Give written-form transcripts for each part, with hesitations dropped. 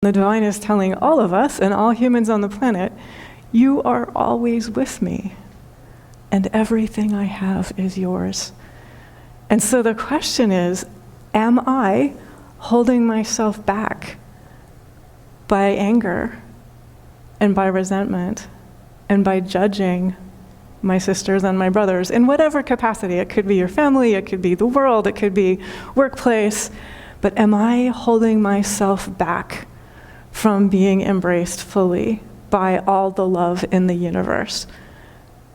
The divine is telling all of us and all humans on the planet, you are always with me, and everything I have is yours. And so the question is, am I holding myself back by anger and by resentment and by judging my sisters and my brothers in whatever capacity? It could be your family, it could be the world, it could be workplace, but am I holding myself back from being embraced fully by all the love in the universe,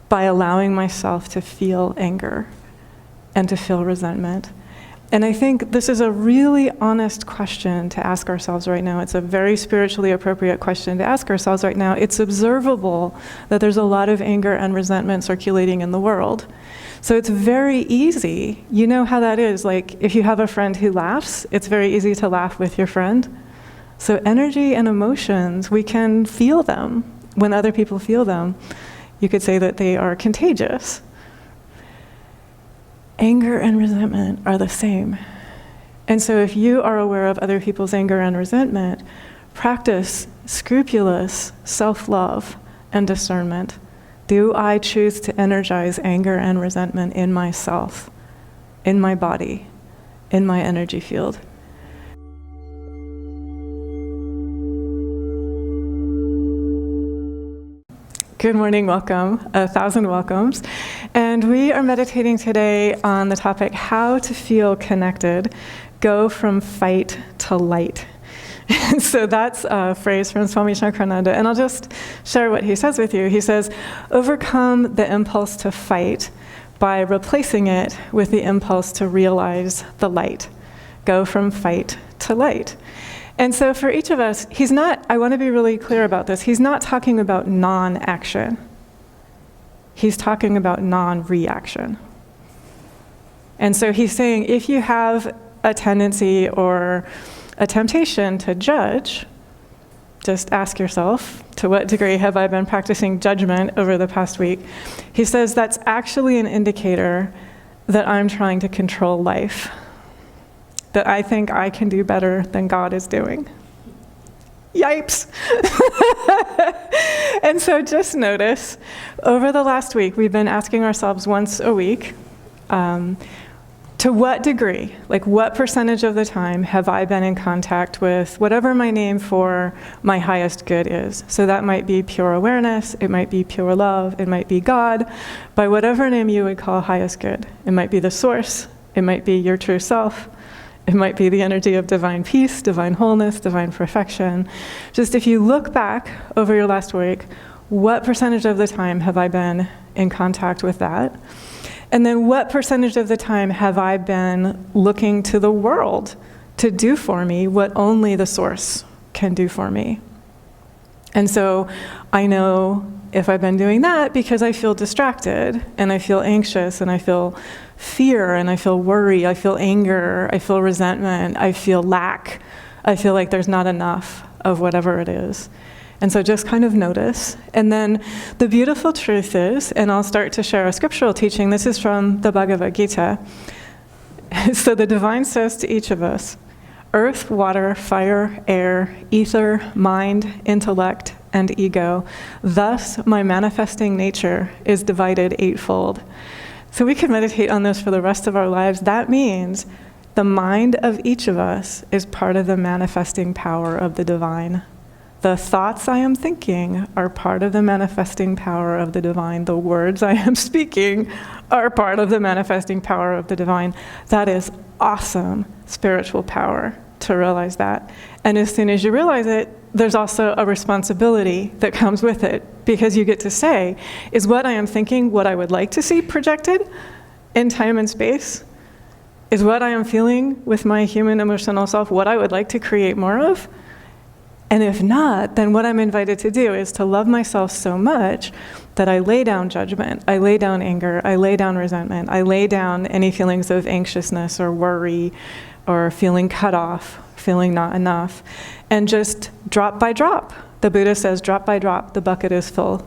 by allowing myself to feel anger and to feel resentment? And I think this is a really honest question to ask ourselves right now. It's a very spiritually appropriate question to ask ourselves right now. It's observable that there's a lot of anger and resentment circulating in the world. So it's very easy. You know how that is. Like, if you have a friend who laughs, it's very easy to laugh with your friend. So energy and emotions, we can feel them. When other people feel them, you could say that they are contagious. Anger and resentment are the same. And so if you are aware of other people's anger and resentment, practice scrupulous self-love and discernment. Do I choose to energize anger and resentment in myself, in my body, in my energy field? Good morning, welcome, 1,000 welcomes. And we are meditating today on the topic, how to feel connected, go from fight to light. So that's a phrase from Swami Nityananda, and I'll just share what he says with you. He says, overcome the impulse to fight by replacing it with the impulse to realize the light. Go from fight to light. And so for each of us, he's not, I want to be really clear about this, he's not talking about non-action. He's talking about non-reaction. And so he's saying, if you have a tendency or a temptation to judge, just ask yourself, to what degree have I been practicing judgment over the past week? He says that's actually an indicator that I'm trying to control life, that I think I can do better than God is doing. Yipes! And so just notice, over the last week, we've been asking ourselves once a week, to what degree, like what percentage of the time have I been in contact with whatever my name for my highest good is? So that might be pure awareness, it might be pure love, it might be God, by whatever name you would call highest good. It might be the source, it might be your true self, it might be the energy of divine peace, divine wholeness, divine perfection. Just if you look back over your last week, what percentage of the time have I been in contact with that? And then what percentage of the time have I been looking to the world to do for me what only the source can do for me? And so I know if I've been doing that because I feel distracted and I feel anxious and I feel fear and I feel worry, I feel anger, I feel resentment, I feel lack, I feel like there's not enough of whatever it is. And so just kind of notice. And then the beautiful truth is, and I'll start to share a scriptural teaching, this is from the Bhagavad Gita. So the divine says to each of us, earth, water, fire, air, ether, mind, intellect, and ego. Thus, my manifesting nature is divided eightfold. So we can meditate on this for the rest of our lives. That means the mind of each of us is part of the manifesting power of the divine. The thoughts I am thinking are part of the manifesting power of the divine. The words I am speaking are part of the manifesting power of the divine. That is awesome spiritual power to realize that. And as soon as you realize it, there's also a responsibility that comes with it, because you get to say, is what I am thinking what I would like to see projected in time and space? Is what I am feeling with my human emotional self what I would like to create more of? And if not, then what I'm invited to do is to love myself so much that I lay down judgment, I lay down anger, I lay down resentment, I lay down any feelings of anxiousness or worry or feeling cut off, feeling not enough, and just drop by drop. The Buddha says, drop by drop, the bucket is full.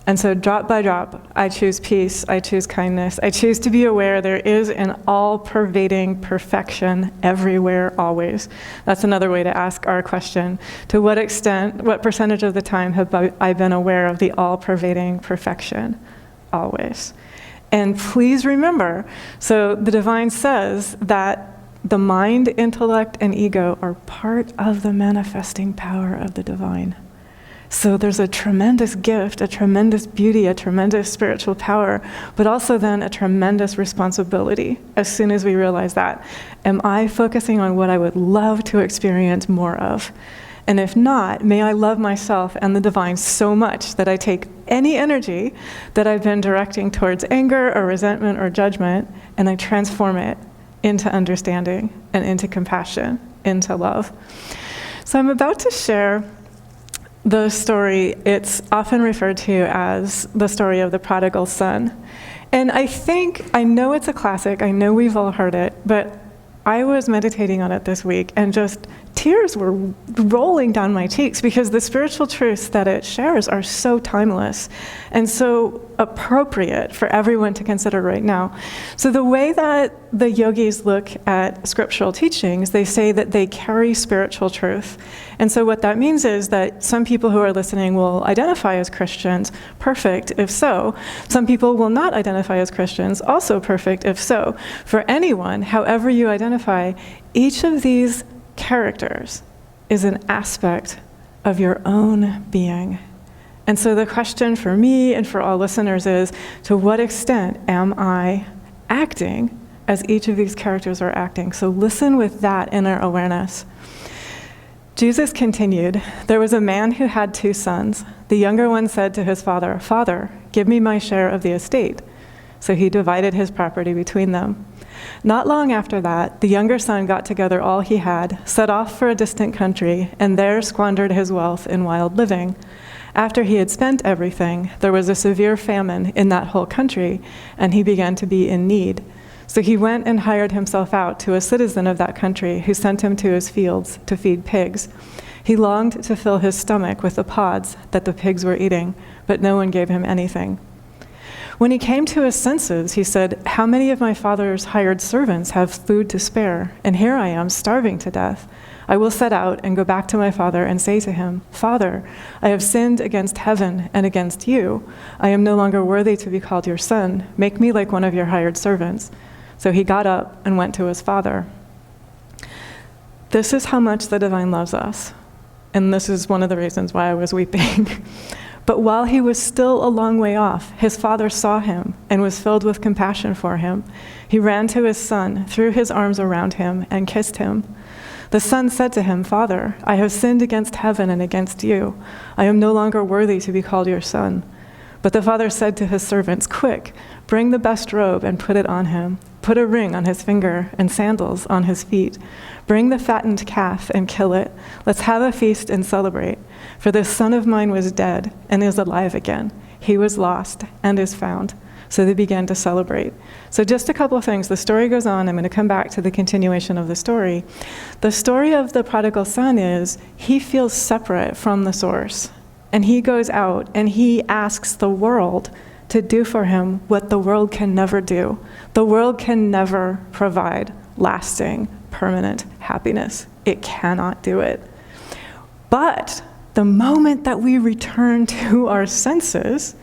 And so drop by drop, I choose peace, I choose kindness, I choose to be aware there is an all-pervading perfection everywhere, always. That's another way to ask our question. To what extent, what percentage of the time have I been aware of the all-pervading perfection? Always. And please remember, so the divine says that the mind, intellect, and ego are part of the manifesting power of the divine. So there's a tremendous gift, a tremendous beauty, a tremendous spiritual power, but also then a tremendous responsibility as soon as we realize that. Am I focusing on what I would love to experience more of? And if not, may I love myself and the divine so much that I take any energy that I've been directing towards anger or resentment or judgment, and I transform it into understanding and into compassion, into love. So I'm about to share the story. It's often referred to as the story of the prodigal son. And I know it's a classic, I know we've all heard it, but I was meditating on it this week and just tears were rolling down my cheeks because the spiritual truths that it shares are so timeless and so appropriate for everyone to consider right now. So the way that the yogis look at scriptural teachings, they say that they carry spiritual truth. And so what that means is that some people who are listening will identify as Christians, perfect if so. Some people will not identify as Christians, also perfect if so. For anyone, however you identify, each of these characters is an aspect of your own being. And so the question for me and for all listeners is, to what extent am I acting as each of these characters are acting? So listen with that inner awareness. Jesus continued, "There was a man who had 2 sons. The younger one said to his father, 'Father, give me my share of the estate.' So he divided his property between them. Not long after that, the younger son got together all he had, set off for a distant country, and there squandered his wealth in wild living. After he had spent everything, there was a severe famine in that whole country, and he began to be in need. So he went and hired himself out to a citizen of that country who sent him to his fields to feed pigs. He longed to fill his stomach with the pods that the pigs were eating, but no one gave him anything. When he came to his senses, he said, 'How many of my father's hired servants have food to spare, and here I am starving to death? I will set out and go back to my father and say to him, Father, I have sinned against heaven and against you. I am no longer worthy to be called your son. Make me like one of your hired servants.' So he got up and went to his father." This is how much the divine loves us. And this is one of the reasons why I was weeping. But while he was still a long way off, his father saw him and was filled with compassion for him. He ran to his son, threw his arms around him, and kissed him. The son said to him, "Father, I have sinned against heaven and against you. I am no longer worthy to be called your son." But the father said to his servants, "Quick, bring the best robe and put it on him. Put a ring on his finger and sandals on his feet. Bring the fattened calf and kill it. Let's have a feast and celebrate. For this son of mine was dead and is alive again. He was lost and is found." So they began to celebrate. So just a couple of things. The story goes on. I'm going to come back to the continuation of the story. The story of the prodigal son is he feels separate from the source. And he goes out and he asks the world to do for him what the world can never do. The world can never provide lasting, permanent happiness. It cannot do it. But the moment that we return to our senses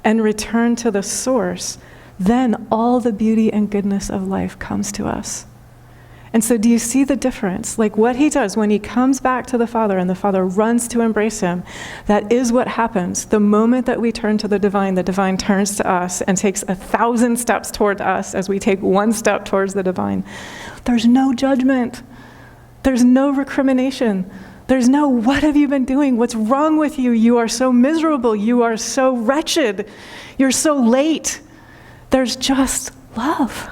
and return to the source, then all the beauty and goodness of life comes to us. And so do you see the difference? Like what he does when he comes back to the Father and the Father runs to embrace him, that is what happens. The moment that we turn to the divine turns to us and takes 1,000 steps toward us as we take 1 step towards the divine. There's no judgment. There's no recrimination. There's no, what have you been doing? What's wrong with you? You are so miserable. You are so wretched. You're so late. There's just love.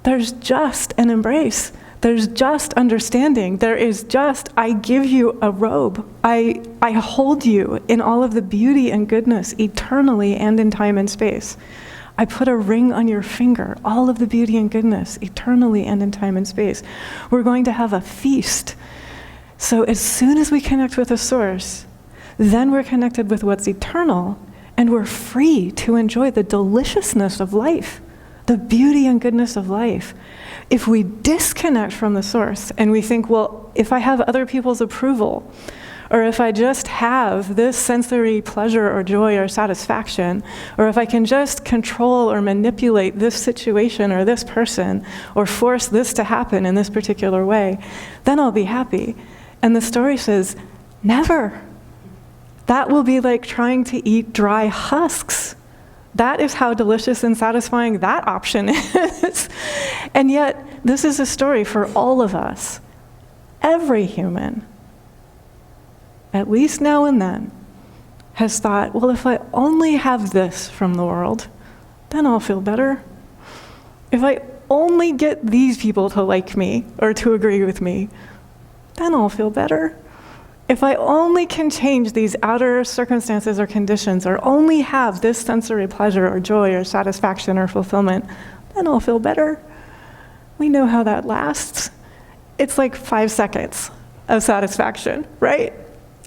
There's just an embrace. There's just understanding. There is just, I give you a robe. I hold you in all of the beauty and goodness eternally and in time and space. I put a ring on your finger, all of the beauty and goodness eternally and in time and space. We're going to have a feast. So as soon as we connect with the source, then we're connected with what's eternal, And we're free to enjoy the deliciousness of life, the beauty and goodness of life. If we disconnect from the source and we think, well, if I have other people's approval, or if I just have this sensory pleasure or joy or satisfaction, or if I can just control or manipulate this situation or this person, or force this to happen in this particular way, then I'll be happy. And the story says, never. That will be like trying to eat dry husks. That is how delicious and satisfying that option is. And yet, this is a story for all of us. Every human, at least now and then, has thought, well, if I only have this from the world, then I'll feel better. If I only get these people to like me or to agree with me, then I'll feel better. If I only can change these outer circumstances or conditions, or only have this sensory pleasure or joy or satisfaction or fulfillment, then I'll feel better. We know how that lasts. It's like 5 seconds of satisfaction, right?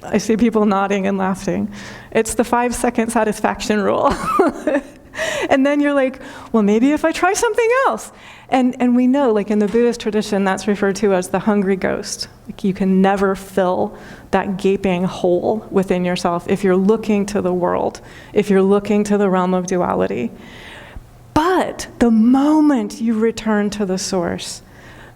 I see people nodding and laughing. It's the 5-second satisfaction rule. And then you're like, well, maybe if I try something else. And we know, like in the Buddhist tradition, that's referred to as the hungry ghost. Like you can never fill that gaping hole within yourself if you're looking to the world, if you're looking to the realm of duality. But the moment you return to the source,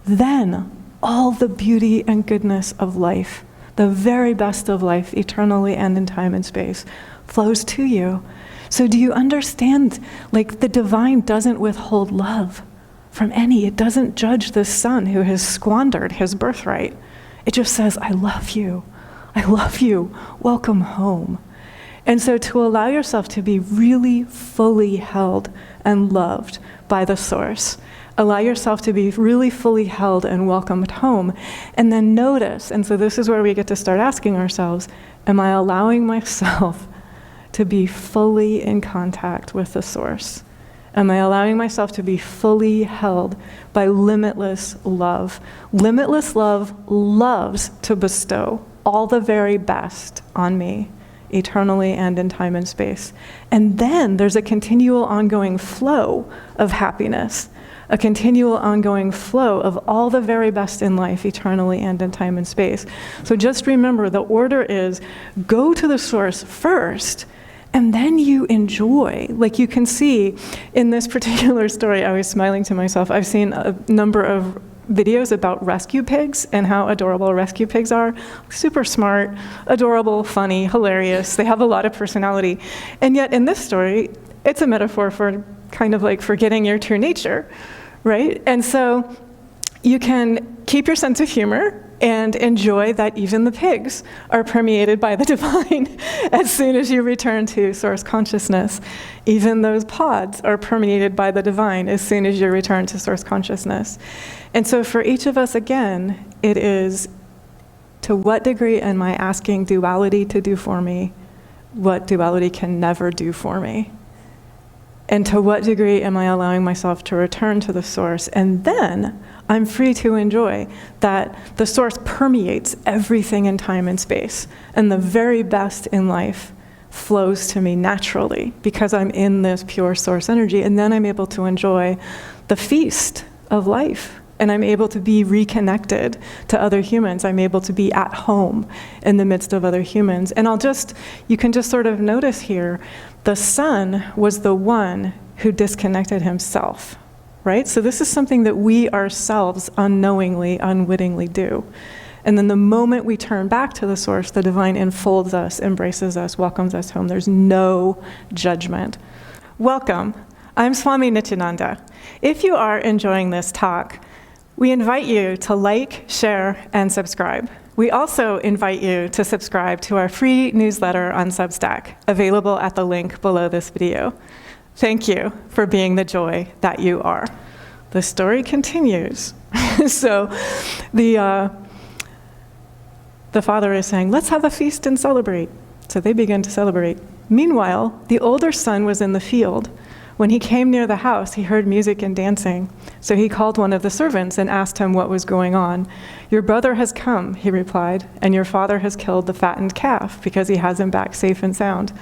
then all the beauty and goodness of life, the very best of life, eternally and in time and space, flows to you. So do you understand, like the divine doesn't withhold love from any. It doesn't judge the son who has squandered his birthright. It just says, I love you. I love you. Welcome home. And so to allow yourself to be really fully held and loved by the source, allow yourself to be really fully held and welcomed home, and then notice, and so this is where we get to start asking ourselves, am I allowing myself to be fully in contact with the source? Am I allowing myself to be fully held by limitless love? Limitless love loves to bestow all the very best on me, eternally and in time and space. And then there's a continual ongoing flow of happiness, a continual ongoing flow of all the very best in life, eternally and in time and space. So just remember, the order is go to the source first, and then you enjoy. Like you can see in this particular story, I was smiling to myself. I've seen a number of videos about rescue pigs and how adorable rescue pigs are. Super smart, adorable, funny, hilarious. They have a lot of personality. And yet in this story, it's a metaphor for kind of like forgetting your true nature, right? And so you can keep your sense of humor and enjoy that even the pigs are permeated by the divine as soon as you return to source consciousness. Even those pods are permeated by the divine as soon as you return to source consciousness. And so for each of us, again, it is, to what degree am I asking duality to do for me what duality can never do for me? And to what degree am I allowing myself to return to the source? And then I'm free to enjoy that the source permeates everything in time and space. And the very best in life flows to me naturally because I'm in this pure source energy. And then I'm able to enjoy the feast of life. And I'm able to be reconnected to other humans. I'm able to be at home in the midst of other humans. And you can just sort of notice here, the son was the one who disconnected himself, right? So this is something that we ourselves unknowingly, unwittingly do. And then the moment we turn back to the source, the divine enfolds us, embraces us, welcomes us home. There's no judgment. Welcome. I'm Swami Nityananda. If you are enjoying this talk, we invite you to like, share, and subscribe. We also invite you to subscribe to our free newsletter on Substack, available at the link below this video. Thank you for being the joy that you are. The story continues. So the father is saying, let's have a feast and celebrate. So they begin to celebrate. Meanwhile, the older son was in the field. When he came near the house, he heard music and dancing. So he called one of the servants and asked him what was going on. Your brother has come, he replied, and your father has killed the fattened calf because he has him back safe and sound.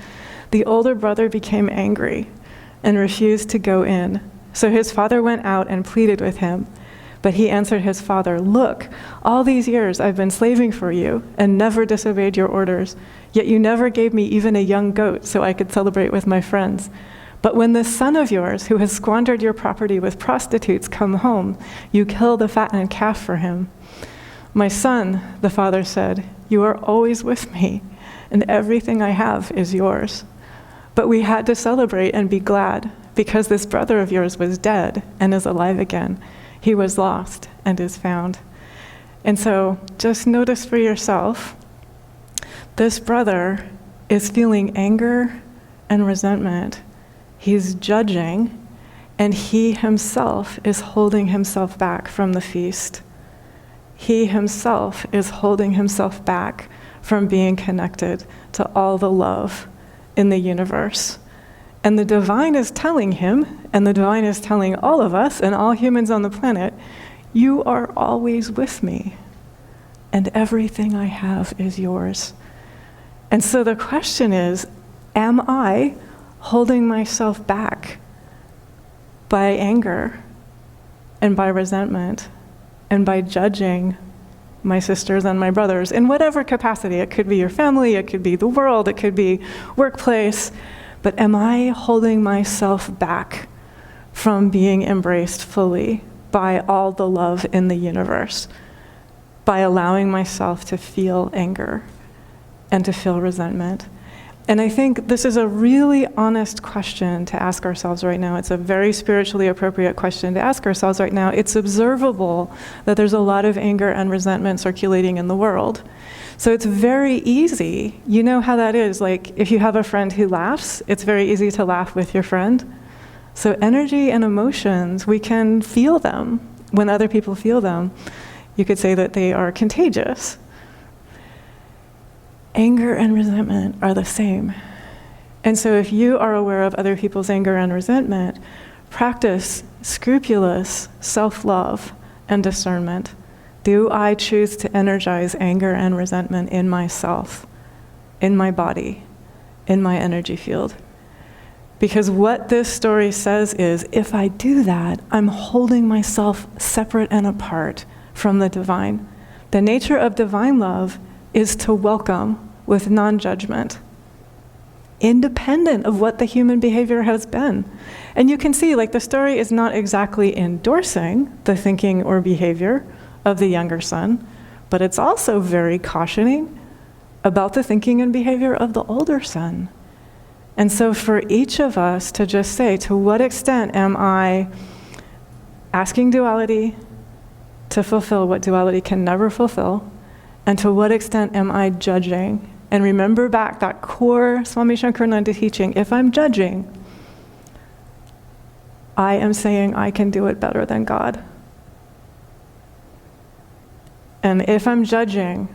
the older brother became angry and refused to go in. So his father went out and pleaded with him. But he answered his father, "Look, all these years I've been slaving for you and never disobeyed your orders. Yet you never gave me even a young goat so I could celebrate with my friends. But when this son of yours, who has squandered your property with prostitutes, come home, you kill the fattened calf for him." "My son," the father said, "you are always with me, and everything I have is yours. But we had to celebrate and be glad, because this brother of yours was dead and is alive again. He was lost and is found." And so just notice for yourself, this brother is feeling anger and resentment. He's judging, and he himself is holding himself back from the feast. He himself is holding himself back from being connected to all the love in the universe. And the divine is telling him, and the divine is telling all of us and all humans on the planet, you are always with me, and everything I have is yours. And so the question is, am I holding myself back by anger and by resentment and by judging my sisters and my brothers in whatever capacity? It could be your family, it could be the world, it could be workplace. But am I holding myself back from being embraced fully by all the love in the universe, by allowing myself to feel anger and to feel resentment? And I think this is a really honest question to ask ourselves right now. It's a very spiritually appropriate question to ask ourselves right now. It's observable that there's a lot of anger and resentment circulating in the world. So it's very easy. You know how that is. Like, if you have a friend who laughs, it's very easy to laugh with your friend. So energy and emotions, we can feel them when other people feel them. You could say that they are contagious. Anger and resentment are the same. And so if you are aware of other people's anger and resentment, practice scrupulous self-love and discernment. Do I choose to energize anger and resentment in myself, in my body, in my energy field? Because what this story says is, if I do that, I'm holding myself separate and apart from the divine. The nature of divine love is to welcome with non-judgment, independent of what the human behavior has been. And you can see, like, the story is not exactly endorsing the thinking or behavior of the younger son, but it's also very cautioning about the thinking and behavior of the older son. And so for each of us to just say, to what extent am I asking duality to fulfill what duality can never fulfill, and to what extent am I judging? And remember back that core Swami Shankarananda teaching, if I'm judging, I am saying I can do it better than God. And if I'm judging,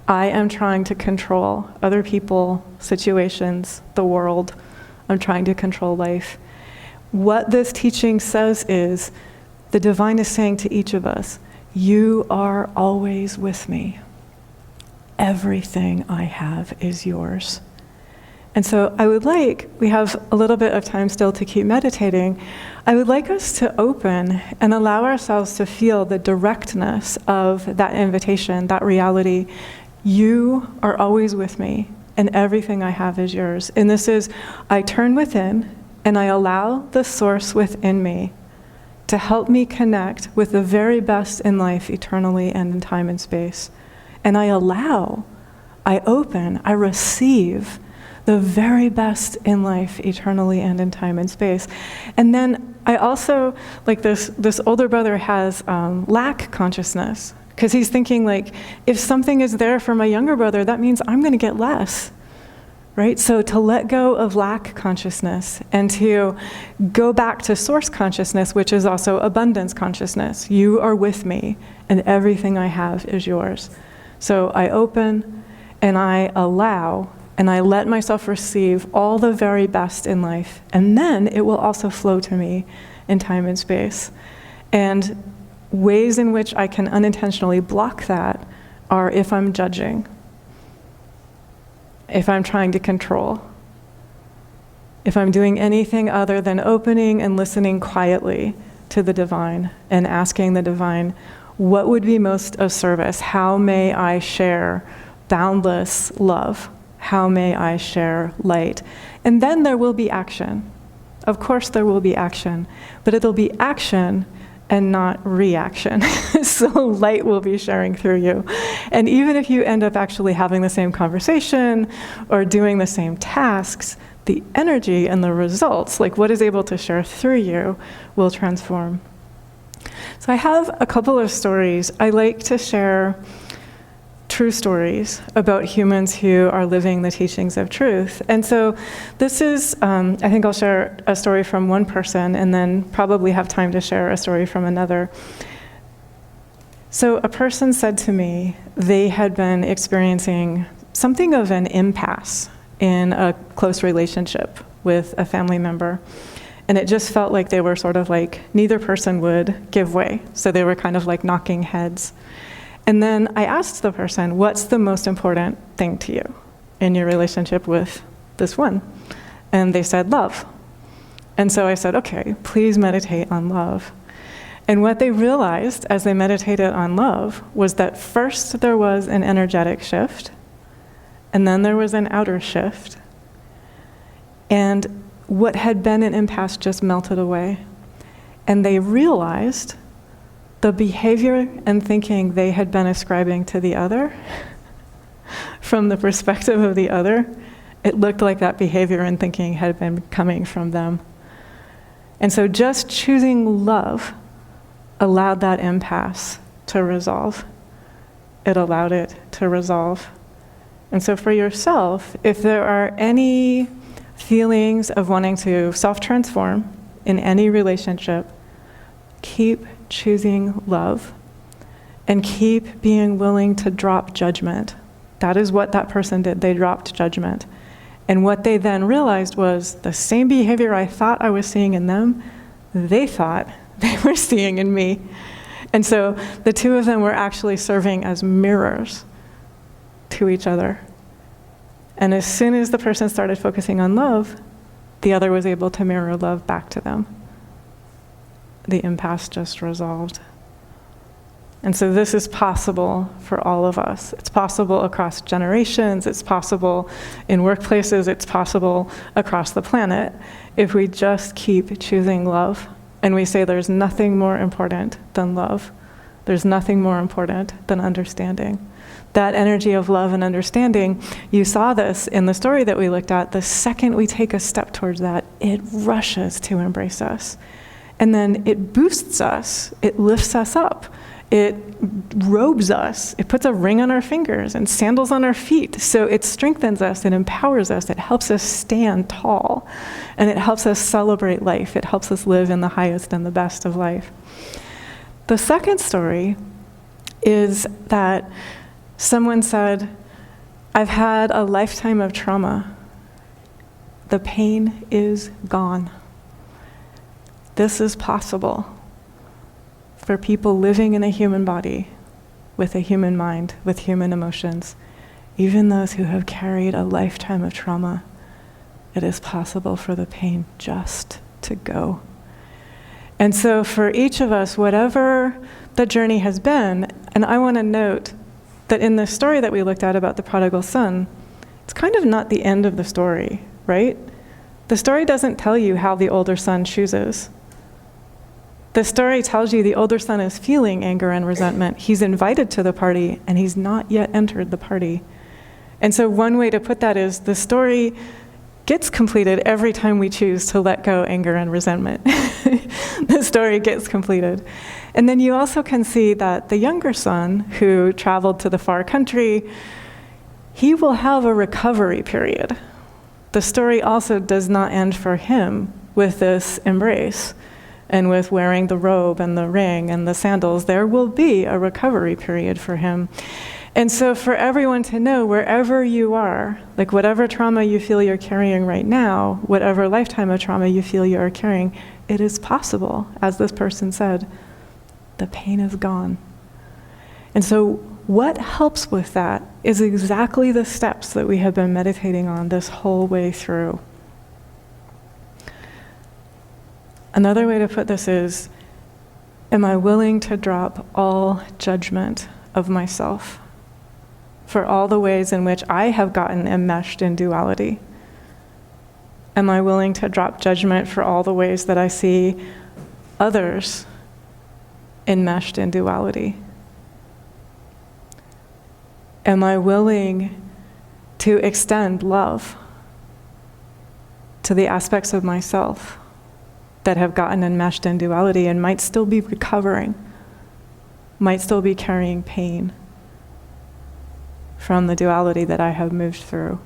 I am trying to control other people, situations, the world. I'm trying to control life. What this teaching says is, the divine is saying to each of us, you are always with me. Everything I have is yours. And so I would like, we have a little bit of time still to keep meditating, I would like us to open and allow ourselves to feel the directness of that invitation, that reality. You are always with me, and everything I have is yours. And this is, I turn within, and I allow the source within me to help me connect with the very best in life, eternally and in time and space. And I allow, I open, I receive the very best in life, eternally and in time and space. And then I also, like this older brother has lack consciousness, because he's thinking, like, if something is there for my younger brother, that means I'm going to get less, right? So to let go of lack consciousness and to go back to source consciousness, which is also abundance consciousness. You are with me, and everything I have is yours. So I open, and I allow, and I let myself receive all the very best in life, and then it will also flow to me in time and space. And ways in which I can unintentionally block that are if I'm judging, if I'm trying to control, if I'm doing anything other than opening and listening quietly to the divine and asking the divine, what would be most of service? How may I share boundless love? How may I share light? And then there will be action. Of course there will be action, but it'll be action and not reaction. So light will be sharing through you. And even if you end up actually having the same conversation or doing the same tasks, the energy and the results, like what is able to share through you, will transform. So I have a couple of stories. I like to share true stories about humans who are living the teachings of truth. And so this is, I think I'll share a story from one person and then probably have time to share a story from another. So a person said to me they had been experiencing something of an impasse in a close relationship with a family member. And it just felt like they were sort of like, neither person would give way. So they were kind of like knocking heads. And then I asked the person, what's the most important thing to you in your relationship with this one? And they said, love. And so I said, okay, please meditate on love. And what they realized as they meditated on love was that first there was an energetic shift, and then there was an outer shift. And what had been an impasse just melted away. And they realized the behavior and thinking they had been ascribing to the other, from the perspective of the other, it looked like that behavior and thinking had been coming from them. And so just choosing love allowed that impasse to resolve. It allowed it to resolve. And so for yourself, if there are any feelings of wanting to self-transform in any relationship, keep choosing love and keep being willing to drop judgment. That is what that person did. They dropped judgment. And what they then realized was the same behavior I thought I was seeing in them, they thought they were seeing in me. And so the two of them were actually serving as mirrors to each other. And as soon as the person started focusing on love, the other was able to mirror love back to them. The impasse just resolved. And so this is possible for all of us. It's possible across generations, it's possible in workplaces, it's possible across the planet if we just keep choosing love and we say there's nothing more important than love. There's nothing more important than understanding. That energy of love and understanding, you saw this in the story that we looked at. The second we take a step towards that, it rushes to embrace us. And then it boosts us, it lifts us up, it robes us, it puts a ring on our fingers and sandals on our feet. So it strengthens us, it empowers us, it helps us stand tall, and it helps us celebrate life. It helps us live in the highest and the best of life. The second story is that someone said, I've had a lifetime of trauma. The pain is gone. This is possible for people living in a human body, with a human mind, with human emotions. Even those who have carried a lifetime of trauma, it is possible for the pain just to go. And so for each of us, whatever the journey has been, and I want to note that in the story that we looked at about the prodigal son, it's kind of not the end of the story, right? The story doesn't tell you how the older son chooses. The story tells you the older son is feeling anger and resentment. He's invited to the party, and he's not yet entered the party. And so one way to put that is the story gets completed every time we choose to let go anger and resentment. The story gets completed. And then you also can see that the younger son, who traveled to the far country, he will have a recovery period. The story also does not end for him with this embrace and with wearing the robe and the ring and the sandals. There will be a recovery period for him. And so for everyone to know, wherever you are, like whatever trauma you feel you're carrying right now, whatever lifetime of trauma you feel you are carrying, it is possible, as this person said, the pain is gone. And so what helps with that is exactly the steps that we have been meditating on this whole way through. Another way to put this is, am I willing to drop all judgment of myself for all the ways in which I have gotten enmeshed in duality? Am I willing to drop judgment for all the ways that I see others enmeshed in duality? Am I willing to extend love to the aspects of myself that have gotten enmeshed in duality and might still be recovering, might still be carrying pain from the duality that I have moved through?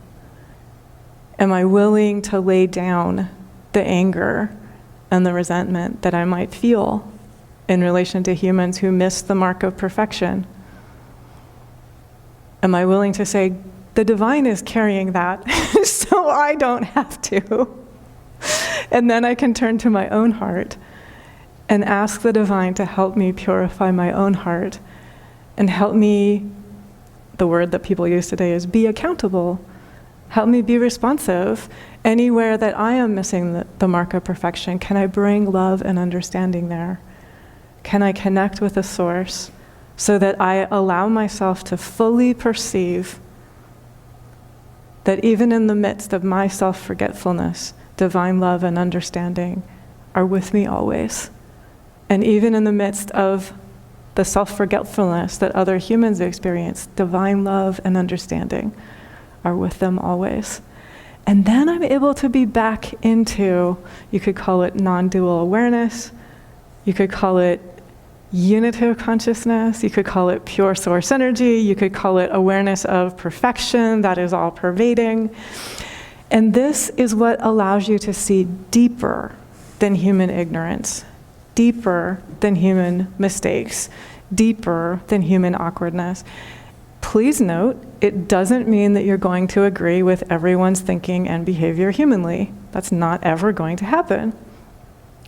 Am I willing to lay down the anger and the resentment that I might feel in relation to humans who miss the mark of perfection? Am I willing to say, the divine is carrying that, so I don't have to? And then I can turn to my own heart and ask the divine to help me purify my own heart and help me, the word that people use today is be accountable. Help me be responsive. Anywhere that I am missing the mark of perfection, can I bring love and understanding there? Can I connect with the source so that I allow myself to fully perceive that even in the midst of my self-forgetfulness, divine love and understanding are with me always. And even in the midst of the self-forgetfulness that other humans experience, divine love and understanding are with them always. And then I'm able to be back into, you could call it non-dual awareness, you could call it unitive consciousness, you could call it pure source energy, you could call it awareness of perfection that is all pervading. And this is what allows you to see deeper than human ignorance, deeper than human mistakes, deeper than human awkwardness. Please note, it doesn't mean that you're going to agree with everyone's thinking and behavior humanly. That's not ever going to happen.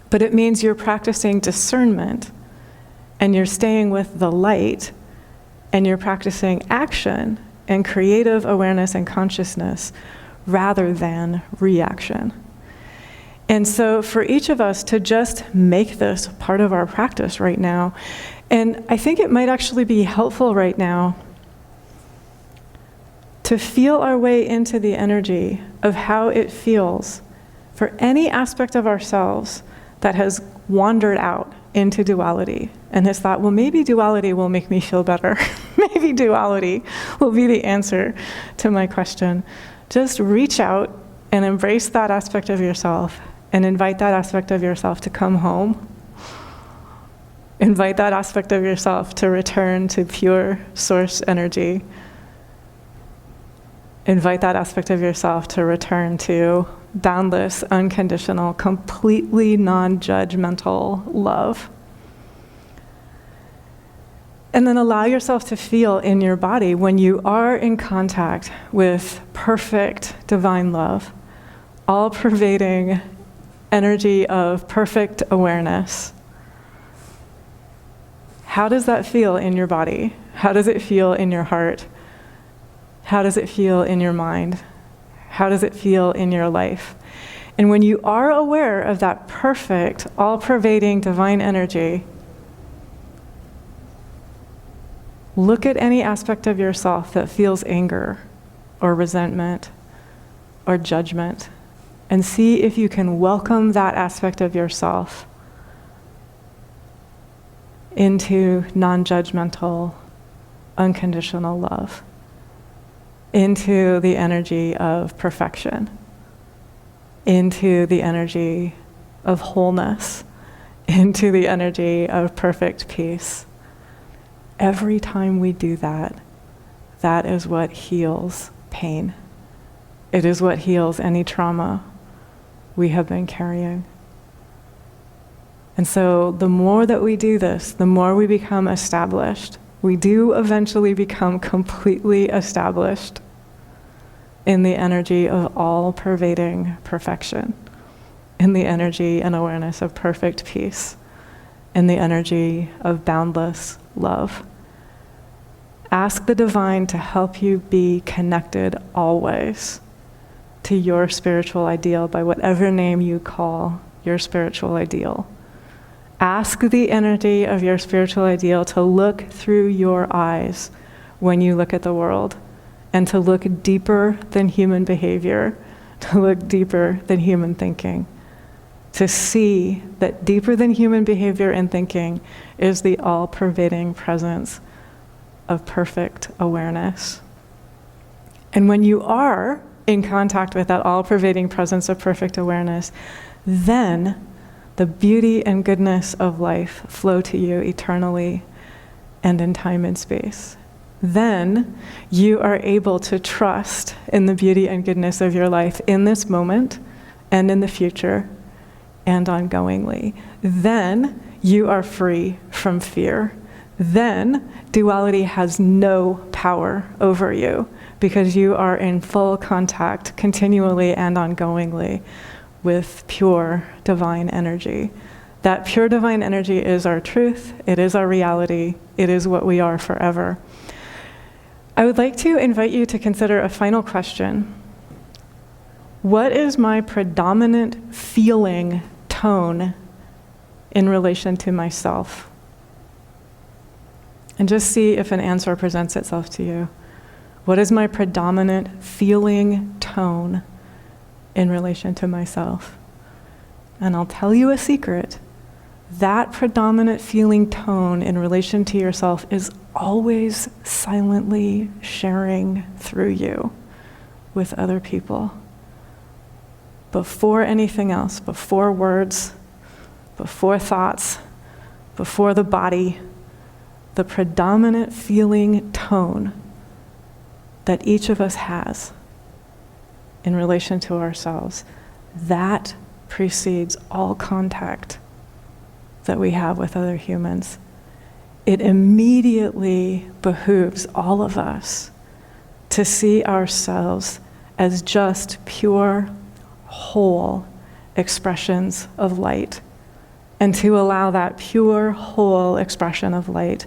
But it means you're practicing discernment, and you're staying with the light, and you're practicing action and creative awareness and consciousness rather than reaction. And so for each of us to just make this part of our practice right now, and I think it might actually be helpful right now to feel our way into the energy of how it feels for any aspect of ourselves that has wandered out into duality and has thought, well, maybe duality will make me feel better. Maybe duality will be the answer to my question. Just reach out and embrace that aspect of yourself and invite that aspect of yourself to come home. Invite that aspect of yourself to return to pure source energy. Invite that aspect of yourself to return to boundless, unconditional, completely non-judgmental love. And then allow yourself to feel in your body when you are in contact with perfect divine love, all-pervading energy of perfect awareness. How does that feel in your body? How does it feel in your heart? How does it feel in your mind? How does it feel in your life? And when you are aware of that perfect, all-pervading divine energy, look at any aspect of yourself that feels anger or resentment or judgment and see if you can welcome that aspect of yourself into non-judgmental, unconditional love, into the energy of perfection, into the energy of wholeness, into the energy of perfect peace. Every time we do that, that is what heals pain. It is what heals any trauma we have been carrying. And so the more that we do this, the more we become established. We do eventually become completely established in the energy of all-pervading perfection, in the energy and awareness of perfect peace, in the energy of boundless love. Ask the divine to help you be connected always to your spiritual ideal by whatever name you call your spiritual ideal. Ask the energy of your spiritual ideal to look through your eyes when you look at the world, and to look deeper than human behavior, to look deeper than human thinking, to see that deeper than human behavior and thinking is the all-pervading presence of perfect awareness. And when you are in contact with that all-pervading presence of perfect awareness, then the beauty and goodness of life flow to you eternally and in time and space. Then you are able to trust in the beauty and goodness of your life in this moment and in the future and ongoingly. Then you are free from fear. Then duality has no power over you because you are in full contact continually and ongoingly with pure divine energy. That pure divine energy is our truth, it is our reality, it is what we are forever. I would like to invite you to consider a final question. What is my predominant feeling tone in relation to myself? And just see if an answer presents itself to you. What is my predominant feeling tone in relation to myself? And I'll tell you a secret. That predominant feeling tone in relation to yourself is always silently sharing through you with other people. Before anything else, before words, before thoughts, before the body, the predominant feeling tone that each of us has in relation to ourselves, that precedes all contact that we have with other humans. It immediately behooves all of us to see ourselves as just pure, whole expressions of light, and to allow that pure, whole expression of light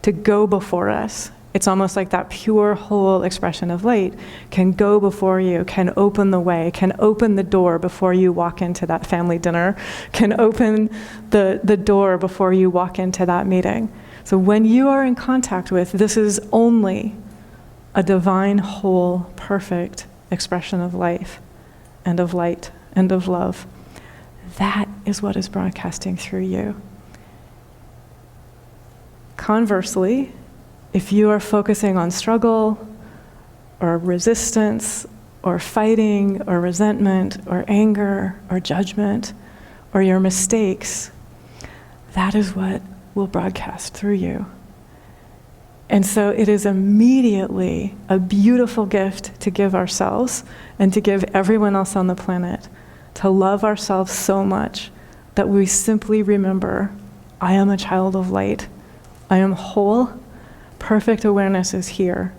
to go before us. It's almost like that pure, whole expression of light can go before you, can open the way, can open the door before you walk into that family dinner, can open the door before you walk into that meeting. So when you are in contact with, this is only a divine, whole, perfect expression of life and of light and of love. That is what is broadcasting through you. Conversely, if you are focusing on struggle or resistance or fighting or resentment or anger or judgment or your mistakes, that is what will broadcast through you. And so it is immediately a beautiful gift to give ourselves and to give everyone else on the planet, to love ourselves so much that we simply remember, I am a child of light. I am whole. Perfect awareness is here.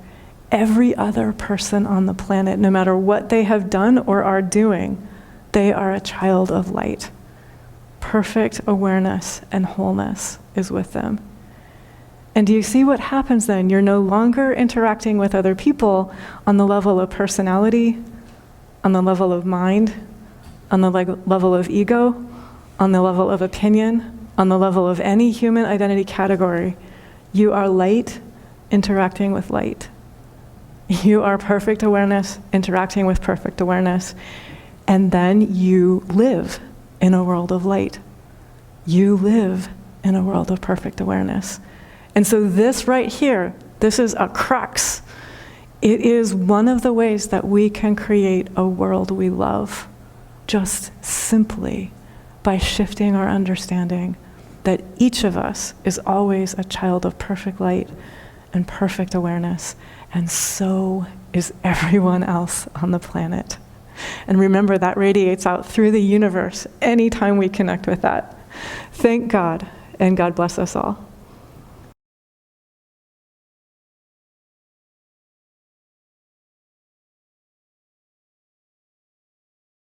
Every other person on the planet, no matter what they have done or are doing, they are a child of light. Perfect awareness and wholeness is with them. And do you see what happens then? You're no longer interacting with other people on the level of personality, on the level of mind, on the level of ego, on the level of opinion, on the level of any human identity category. You are light interacting with light. You are perfect awareness interacting with perfect awareness. And then you live in a world of light. You live in a world of perfect awareness. And so this right here, this is a crux. It is one of the ways that we can create a world we love, just simply by shifting our understanding that each of us is always a child of perfect light and perfect awareness, and so is everyone else on the planet. And remember, that radiates out through the universe anytime we connect with that. Thank God, and God bless us all.